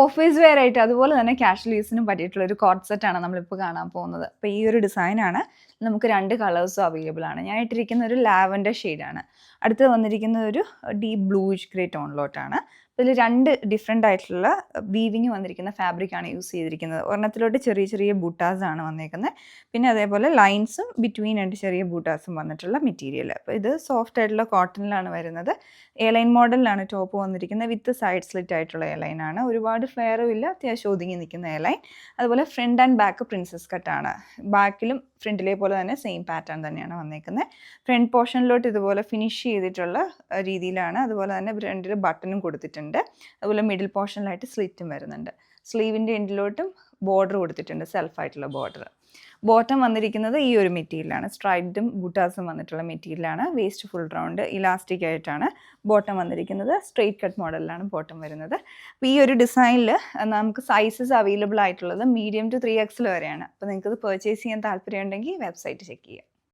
Office wear ആയിട്ട് അതുപോലെ തന്നെ കാഷ്വൽ യൂസിനും പറ്റിയിട്ടുള്ള ഒരു കോട്ട് സെറ്റാണ് നമ്മളിപ്പോൾ കാണാൻ പോകുന്നത്. അപ്പോൾ ഈ ഒരു ഡിസൈനാണ്. നമുക്ക് 2 കളേഴ്സും അവൈലബിൾ ആണ്. ഞാൻ ഇട്ടിരിക്കുന്ന ഒരു ലാവൻഡർ ഷെയ്ഡാണ്. അടുത്ത് വന്നിരിക്കുന്ന ഒരു ഡീപ്പ് ബ്ലൂയിഷ് ഗ്രേ ടോണിലോട്ടാണ്. ഇതിൽ 2 ഡിഫറെൻ്റ് ആയിട്ടുള്ള വീവിങ് വന്നിരിക്കുന്ന ഫാബ്രിക്കാണ് യൂസ് ചെയ്തിരിക്കുന്നത്. ഒരെണ്ണത്തിലോട്ട് ചെറിയ ചെറിയ ബൂട്ടാസാണ് വന്നേക്കുന്നത്. പിന്നെ അതേപോലെ ലൈൻസും ബിറ്റ്വീൻ 2 ചെറിയ ബൂട്ടാസും വന്നിട്ടുള്ള മെറ്റീരിയൽ. അപ്പോൾ ഇത് സോഫ്റ്റ് ആയിട്ടുള്ള കോട്ടണിലാണ് വരുന്നത്. എയർലൈൻ മോഡലിലാണ് ടോപ്പ് വന്നിരിക്കുന്നത്. വിത്ത് സൈഡ് സ്ലിറ്റ് ആയിട്ടുള്ള എയർലൈനാണ്. ഒരുപാട് ഫ്ലെയറും ഇല്ല, അത്യാവശ്യം ഒതുങ്ങി നിൽക്കുന്ന എയർലൈൻ. അതുപോലെ ഫ്രണ്ട് ആൻഡ് ബാക്ക് പ്രിൻസസ് കട്ടാണ്. ബാക്കിലും ഫ്രണ്ടിലെ പോലെ തന്നെ സെയിം പാറ്റേൺ തന്നെയാണ് വന്നേക്കുന്നത്. ഫ്രണ്ട് പോർഷനിലോട്ട് ഇതുപോലെ ഫിനിഷ് ചെയ്തിട്ടുള്ള രീതിയിലാണ്. അതുപോലെ തന്നെ ഫ്രണ്ടിൽ ബട്ടണും കൊടുത്തിട്ടുണ്ട്. അതുപോലെ മിഡിൽ പോർഷനിലായിട്ട് സ്ലിറ്റും വരുന്നുണ്ട്. സ്ലീവിൻ്റെ എൻഡിലോട്ടും ബോർഡർ കൊടുത്തിട്ടുണ്ട്, സെൽഫായിട്ടുള്ള ബോർഡർ. ബോട്ടം വന്നിരിക്കുന്നത് ഈ ഒരു മെറ്റീരിയലാണ്. സ്ട്രൈപ്ഡും ബൂട്ടാസും വന്നിട്ടുള്ള മെറ്റീരിയലാണ്. വേസ്റ്റ് ഫുൾ റൗണ്ട് ഇലാസ്റ്റിക് ആയിട്ടാണ് ബോട്ടം വന്നിരിക്കുന്നത്. സ്ട്രെയിറ്റ് കട്ട് മോഡലിലാണ് ബോട്ടം വരുന്നത്. അപ്പോൾ ഈ ഒരു ഡിസൈനിൽ നമുക്ക് സൈസസ് അവൈലബിൾ ആയിട്ടുള്ളത് മീഡിയം ടു 3XL വരെയാണ്. അപ്പോൾ നിങ്ങൾക്കത് പർച്ചേസ് ചെയ്യാൻ താല്പര്യമുണ്ടെങ്കിൽ വെബ്സൈറ്റ് ചെക്ക് ചെയ്യുക.